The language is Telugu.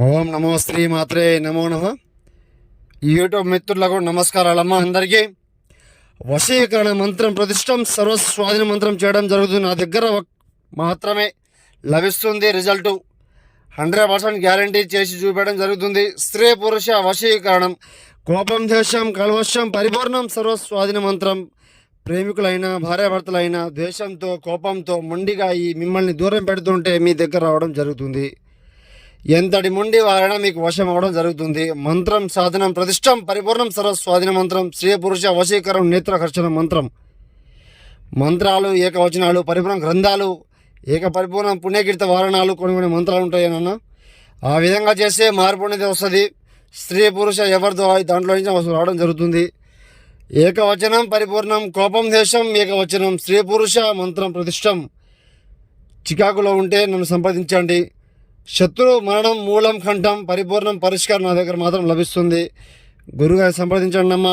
ఓం నమో శ్రీ మాత్రే నమో నమ. యూట్యూబ్ మిత్రులకు నమస్కారాలమ్మ. అందరికీ వశీకరణ మంత్రం ప్రతిష్టం సర్వస్వాధీన మంత్రం చేయడం జరుగుతుంది. నా దగ్గర మాత్రమే లభిస్తుంది. రిజల్టు 100% గ్యారంటీ చేసి చూపించడం జరుగుతుంది. స్త్రీ పురుష వశీకరణం, కోపం ద్వేషం కల్వశం పరిపూర్ణం సర్వస్వాధీన మంత్రం. ప్రేమికులైన భార్యాభర్తలైన ద్వేషంతో కోపంతో మొండిగా మిమ్మల్ని దూరం పెడుతుంటే మీ దగ్గర రావడం జరుగుతుంది. ఎంతటి మొండి వారైనా మీకు వశం అవడం జరుగుతుంది. మంత్రం సాధనం ప్రతిష్టం పరిపూర్ణం సర్వస్వాధీన మంత్రం. స్త్రీ పురుష వశీకరణం నేత్రకర్షణ మంత్రం. మంత్రాలు ఏకవచనాలు, పరిపూర్ణ గ్రంథాలు, ఏక పరిపూర్ణం పుణ్యకీర్త వారణాలు, కొన్ని మంత్రాలు ఉంటాయన్న. ఆ విధంగా చేస్తే మార్పు అనేది వస్తుంది. స్త్రీ పురుష ఎవరితో దాంట్లో నుంచి రావడం జరుగుతుంది. ఏకవచనం పరిపూర్ణం, కోపం దేశం ఏకవచనం, స్త్రీ పురుష మంత్రం ప్రతిష్టం. చికాకులో ఉంటే నన్ను సంప్రదించండి. శత్రు మరణం మూలం కంఠం పరిపూర్ణం పరిష్కారం నా దగ్గర మాత్రం లభిస్తుంది. గురుగారు సంప్రదించండి అమ్మా.